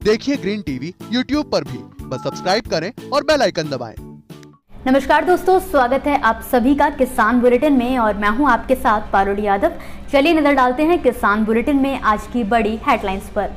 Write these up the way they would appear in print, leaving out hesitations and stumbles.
देखिए green TV YouTube पर भी, बस सब्सक्राइब करें और बेल आइकन दबाएं। नमस्कार दोस्तों, स्वागत है आप सभी का किसान बुलेटिन में और मैं हूं आपके साथ पारुल यादव। चलिए नजर डालते हैं किसान बुलेटिन में आज की बड़ी हेडलाइंस पर।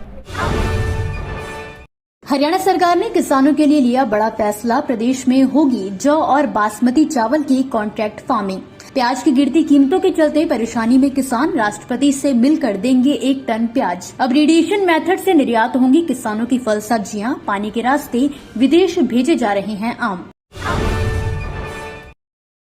हरियाणा सरकार ने किसानों के लिए लिया बड़ा फैसला, प्रदेश में होगी जौ और बासमती चावल की कॉन्ट्रैक्ट फार्मिंग। प्याज की गिरती कीमतों के चलते परेशानी में किसान, राष्ट्रपति से मिलकर देंगे 1 टन प्याज। अब रेडिएशन मेथड से निर्यात होंगी किसानों की फल सब्जियां, पानी के रास्ते विदेश भेजे जा रहे हैं आम।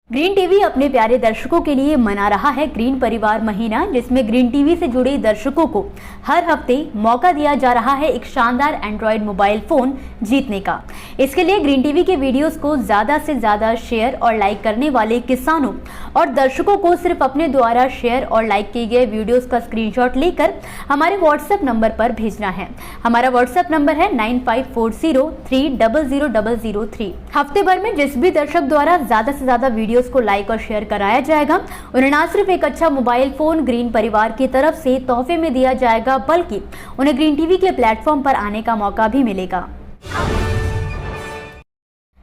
ग्रीन टीवी अपने प्यारे दर्शकों के लिए मना रहा है ग्रीन परिवार महीना, जिसमें ग्रीन टीवी से जुड़े दर्शकों को हर हफ्ते मौका दिया जा रहा है एक शानदार एंड्रॉइड मोबाइल फोन जीतने का। इसके लिए ग्रीन टीवी के वीडियोस को ज्यादा से ज्यादा शेयर और लाइक करने वाले किसानों और दर्शकों को सिर्फ अपने द्वारा शेयर और लाइक किए गए वीडियोस का स्क्रीनशॉट लेकर हमारे व्हाट्सएप नंबर पर भेजना है। हमारा व्हाट्सएप नंबर है 9540300003। हफ्ते भर में जिस भी दर्शक द्वारा ज्यादा से ज्यादा वीडियो को लाइक और शेयर कराया जाएगा, उन्हें न सिर्फ एक अच्छा मोबाइल फोन ग्रीन परिवार की तरफ से तोहफे में दिया जाएगा, बल्कि उन्हें ग्रीन टीवी के प्लेटफॉर्म पर आने का मौका भी मिलेगा।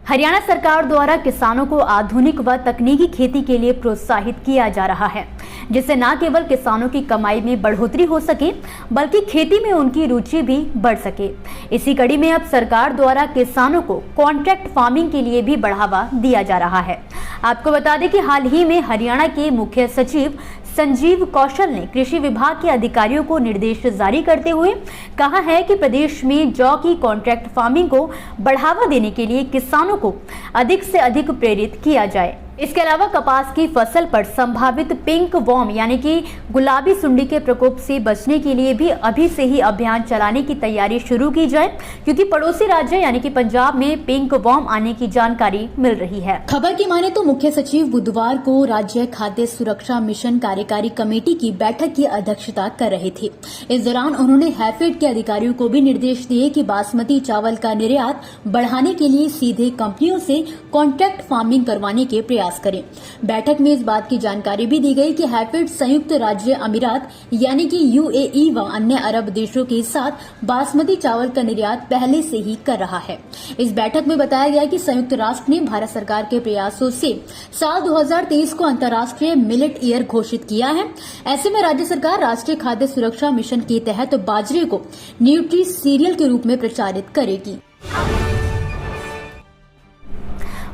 हरियाणा सरकार द्वारा किसानों को आधुनिक व तकनीकी खेती के लिए प्रोत्साहित किया जा रहा है, जिससे न केवल किसानों की कमाई में बढ़ोतरी हो सके, बल्कि खेती में उनकी रुचि भी बढ़ सके। इसी कड़ी में अब सरकार द्वारा किसानों को कॉन्ट्रैक्ट फार्मिंग के लिए भी बढ़ावा दिया जा रहा है। आपको बता दें कि हाल ही में हरियाणा के मुख्य सचिव संजीव कौशल ने कृषि विभाग के अधिकारियों को निर्देश जारी करते हुए कहा है कि प्रदेश में जौ की कॉन्ट्रैक्ट फार्मिंग को बढ़ावा देने के लिए किसानों को अधिक से अधिक प्रेरित किया जाए। इसके अलावा कपास की फसल पर संभावित पिंक वॉर्म यानी कि गुलाबी सुंडी के प्रकोप से बचने के लिए भी अभी से ही अभियान चलाने की तैयारी शुरू की जाए, क्योंकि पड़ोसी राज्य यानी कि पंजाब में पिंक वॉर्म आने की जानकारी मिल रही है। खबर की माने तो मुख्य सचिव बुधवार को राज्य खाद्य सुरक्षा मिशन कार्यकारी कमेटी की बैठक की अध्यक्षता कर रहे थे। इस दौरान उन्होंने हैफेड के अधिकारियों को भी निर्देश दिए कि बासमती चावल का निर्यात बढ़ाने के लिए सीधे कंपनियों से कॉन्ट्रैक्ट फार्मिंग करवाने के प्रयास करें। बैठक में इस बात की जानकारी भी दी गई कि हैफेड संयुक्त राज्य अमीरात यानी कि यूएई व अन्य अरब देशों के साथ बासमती चावल का निर्यात पहले से ही कर रहा है। इस बैठक में बताया गया कि संयुक्त राष्ट्र ने भारत सरकार के प्रयासों से साल 2023 को अंतर्राष्ट्रीय मिलेट ईयर घोषित किया है। ऐसे में राज्य सरकार राष्ट्रीय खाद्य सुरक्षा मिशन के तहत बाजरे को न्यूट्री सीरियल के रूप में प्रचारित करेगी।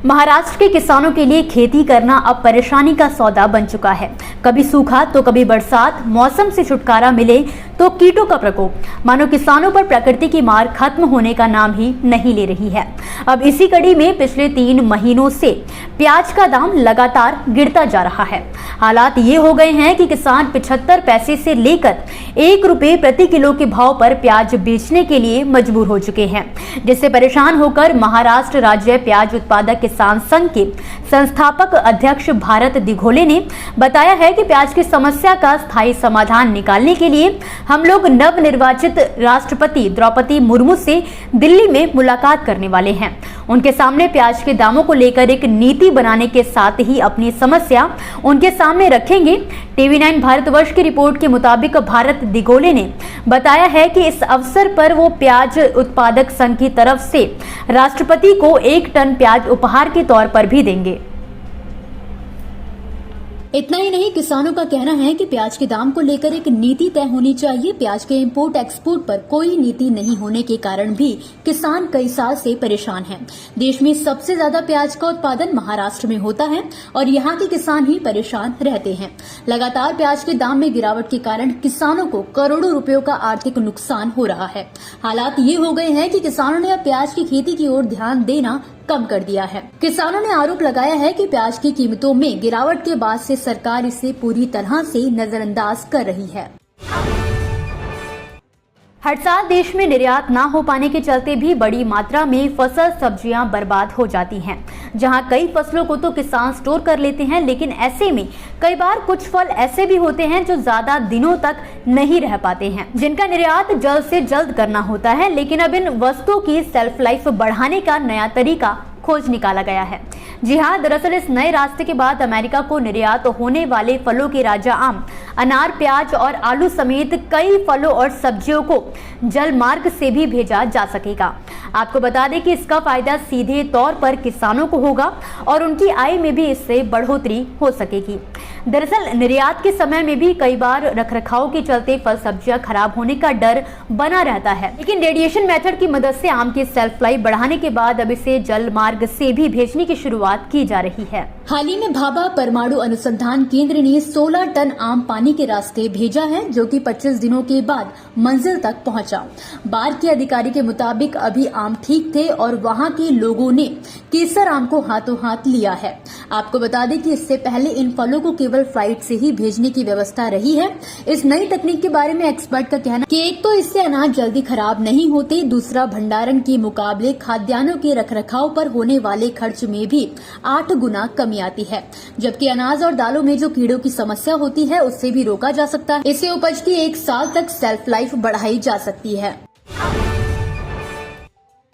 महाराष्ट्र के किसानों के लिए खेती करना अब परेशानी का सौदा बन चुका है। कभी सूखा तो कभी बरसात, मौसम से छुटकारा मिले तो कीटों का प्रकोप, मानो किसानों पर प्रकृति की मार खत्म होने का नाम ही नहीं ले रही है। अब इसी कड़ी में पिछले 3 महीनों से प्याज का दाम लगातार गिरता जा रहा है। हालात ये हो गए हैं कि किसान 75 पैसे से लेकर 1 रुपए प्रति किलो के भाव पर प्याज बेचने के लिए मजबूर हो चुके हैं, जिससे परेशान होकर महाराष्ट्र राज्य प्याज उत्पादक किसान संघ के संस्थापक अध्यक्ष भारत दिघोले ने बताया है कि प्याज की समस्या का स्थायी समाधान निकालने के लिए हम लोग नवनिर्वाचित राष्ट्रपति द्रौपदी मुर्मू से दिल्ली में मुलाकात करने वाले हैं। उनके सामने प्याज के दामों को लेकर एक नीति बनाने के साथ ही अपनी समस्या उनके सामने रखेंगे। TV9 भारतवर्ष की रिपोर्ट के मुताबिक भारत दिघोले ने बताया है कि इस अवसर पर वो प्याज उत्पादक संघ की तरफ से राष्ट्रपति को 1 टन प्याज उपहार के तौर पर भी देंगे। इतना ही नहीं, किसानों का कहना है कि प्याज के दाम को लेकर एक नीति तय होनी चाहिए। प्याज के इंपोर्ट एक्सपोर्ट पर कोई नीति नहीं होने के कारण भी किसान कई साल से परेशान हैं। देश में सबसे ज्यादा प्याज का उत्पादन महाराष्ट्र में होता है और यहाँ के किसान ही परेशान रहते हैं। लगातार प्याज के दाम में गिरावट के कारण किसानों को करोड़ों रुपयों का आर्थिक नुकसान हो रहा है। हालात ये हो गए हैं कि किसानों ने अब प्याज की खेती की ओर ध्यान देना कम कर दिया है। किसानों ने आरोप लगाया है कि प्याज की कीमतों में गिरावट के बाद से सरकार इसे पूरी तरह से नजरअंदाज कर रही है। हर साल देश में निर्यात ना हो पाने के चलते भी बड़ी मात्रा में फसल सब्जियां बर्बाद हो जाती हैं। जहां कई फसलों को तो किसान स्टोर कर लेते हैं, लेकिन ऐसे में कई बार कुछ फल ऐसे भी होते हैं जो ज्यादा दिनों तक नहीं रह पाते हैं, जिनका निर्यात जल्द से जल्द करना होता है। लेकिन अब इन वस्तुओं की सेल्फ लाइफ बढ़ाने का नया तरीका खोज निकाला गया है। जी हाँ, दरअसल इस नए रास्ते के बाद अमेरिका को निर्यात होने वाले फलों के राजा आम, अनार, प्याज और आलू समेत कई फलों और सब्जियों को जल मार्ग से भी भेजा जा सकेगा। आपको बता दें कि इसका फायदा सीधे तौर पर किसानों को होगा और उनकी आय में भी इससे बढ़ोतरी हो सकेगी। दरअसल निर्यात के समय में भी कई बार रखरखाव के चलते फल सब्जियां खराब होने का डर बना रहता है, लेकिन रेडिएशन मेथड की मदद से आम की सेल्फ लाइफ बढ़ाने के बाद अब इसे जल मार्ग से भी भेजने की शुरुआत की जा रही है। हाल ही में भाभा परमाणु अनुसंधान केंद्र ने 16 टन आम पानी के रास्ते भेजा है, जो कि 25 दिनों के बाद मंजिल तक पहुंचा। बाढ़ के अधिकारी के मुताबिक अभी आम ठीक थे और वहां के लोगों ने केसर आम को हाथों हाथ लिया है। आपको बता दें कि इससे पहले इन फलों को केवल फ्लाइट से ही भेजने की व्यवस्था रही है। इस नई तकनीक के बारे में एक्सपर्ट का कहना कि एक तो इससे अनाज जल्दी खराब नहीं होते, दूसरा भंडारण के मुकाबले खाद्यान्नों के रखरखाव पर होने वाले खर्च में भी 8 गुना कमी आती है, जबकि अनाज और दालों में जो कीड़ों की समस्या होती है उससे भी रोका जा सकता है। इससे उपज की 1 साल तक सेल्फ लाइफ बढ़ाई जा सकती है।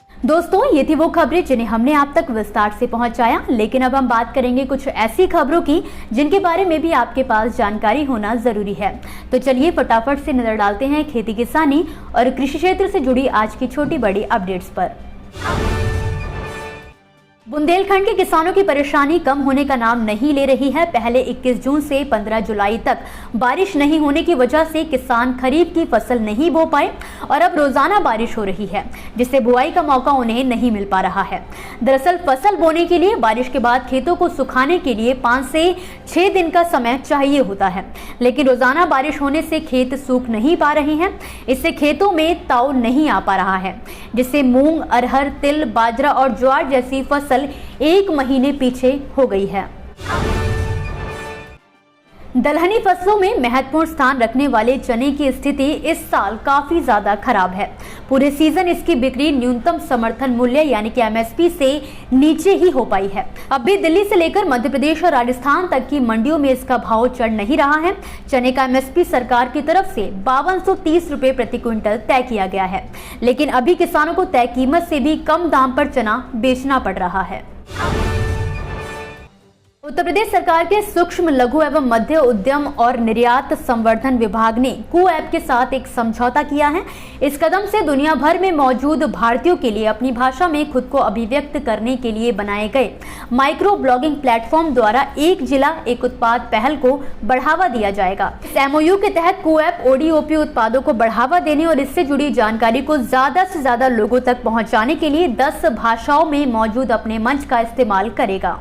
दोस्तों, ये थी वो खबरें जिन्हें हमने आप तक विस्तार से पहुंचाया, लेकिन अब हम बात करेंगे कुछ ऐसी खबरों की जिनके बारे में भी आपके पास जानकारी होना जरूरी है। तो चलिए फटाफट से नजर डालते हैं खेती किसानी और कृषि क्षेत्र से जुड़ी आज की छोटी बड़ी अपडेट्स पर। बुंदेलखंड के किसानों की परेशानी कम होने का नाम नहीं ले रही है। पहले 21 जून से 15 जुलाई तक बारिश नहीं होने की वजह से किसान खरीफ की फसल नहीं बो पाए और अब रोजाना बारिश हो रही है, जिससे बुआई का मौका उन्हें नहीं मिल पा रहा है। दरअसल फसल बोने के लिए बारिश के बाद खेतों को सुखाने के लिए 5 से 6 दिन का समय चाहिए होता है, लेकिन रोजाना बारिश होने से खेत सूख नहीं पा रहे हैं। इससे खेतों में ताव नहीं आ पा रहा है, जिससे मूंग, अरहर, तिल, बाजरा और ज्वार जैसी फसल 1 महीने पीछे हो गई है। दलहनी फसलों में महत्वपूर्ण स्थान रखने वाले चने की स्थिति इस साल काफी ज्यादा खराब है। पूरे सीजन इसकी बिक्री न्यूनतम समर्थन मूल्य यानी कि MSP से नीचे ही हो पाई है। अब भी दिल्ली से लेकर मध्य प्रदेश और राजस्थान तक की मंडियों में इसका भाव चढ़ नहीं रहा है। चने का MSP सरकार की तरफ से 5230 रुपए प्रति क्विंटल तय किया गया है, लेकिन अभी किसानों को तय कीमत से भी कम दाम पर चना बेचना पड़ रहा है। उत्तर प्रदेश सरकार के सूक्ष्म, लघु एवं मध्य उद्यम और निर्यात संवर्धन विभाग ने QApp के साथ एक समझौता किया है। इस कदम से दुनिया भर में मौजूद भारतीयों के लिए अपनी भाषा में खुद को अभिव्यक्त करने के लिए बनाए गए माइक्रो ब्लॉगिंग प्लेटफॉर्म द्वारा एक जिला एक उत्पाद पहल को बढ़ावा दिया जाएगा। इस MOU के तहत QApp ODOP उत्पादों को बढ़ावा देने और इससे जुड़ी जानकारी को ज्यादा से ज्यादा लोगों तक पहुंचाने के लिए 10 भाषाओं में मौजूद अपने मंच का इस्तेमाल करेगा।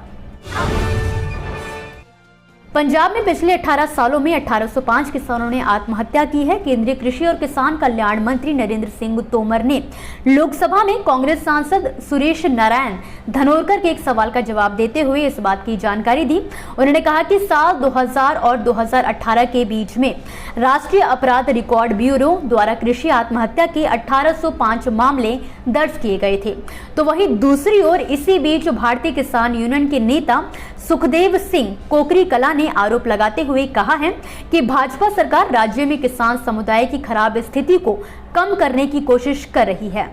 पंजाब में पिछले 18 सालों में 1805 किसानों ने आत्महत्या की है। केंद्रीय कृषि और किसान कल्याण मंत्री नरेंद्र सिंह तोमर ने लोकसभा में कांग्रेस सांसद सुरेश नारायण धनोरकर के एक सवाल का जवाब देते हुए इस बात की जानकारी दी। उन्होंने कहा कि साल 2000 और 2018 के बीच में राष्ट्रीय अपराध रिकॉर्ड ब्यूरो द्वारा कृषि आत्महत्या के 1805 मामले दर्ज किए गए थे। तो वहीं दूसरी ओर इसी बीच भारतीय किसान यूनियन के नेता सुखदेव सिंह कोकरी कला ने आरोप लगाते हुए कहा है कि भाजपा सरकार राज्य में किसान समुदाय की खराब स्थिति को कम करने की कोशिश कर रही है।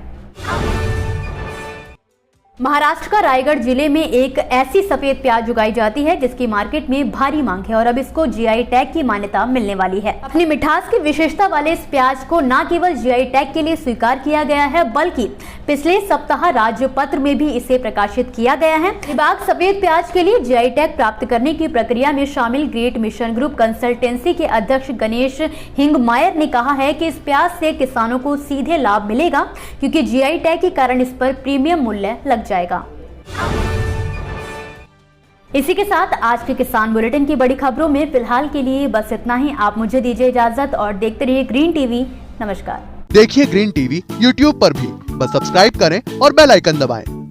महाराष्ट्र का रायगढ़ जिले में एक ऐसी सफेद प्याज उगाई जाती है जिसकी मार्केट में भारी मांग है और अब इसको GI टैग की मान्यता मिलने वाली है। अपनी मिठास की विशेषता वाले इस प्याज को न केवल GI टैग के लिए स्वीकार किया गया है, बल्कि पिछले सप्ताह राज्य पत्र में भी इसे प्रकाशित किया गया है। विभाग सफेद प्याज के लिए GI टैग प्राप्त करने की प्रक्रिया में शामिल ग्रेट मिशन ग्रुप कंसल्टेंसी के अध्यक्ष गणेश हिंगमायर ने कहा है कि इस प्याज से किसानों को सीधे लाभ मिलेगा, क्योंकि GI टैग के कारण इस पर प्रीमियम मूल्य लग जाएगा। इसी के साथ आज के किसान बुलेटिन की बड़ी खबरों में फिलहाल के लिए बस इतना ही। आप मुझे दीजिए इजाजत और देखते रहिए ग्रीन टीवी। नमस्कार। देखिए ग्रीन टीवी YouTube पर भी, बस सब्सक्राइब करें और बेल आइकन दबाएं।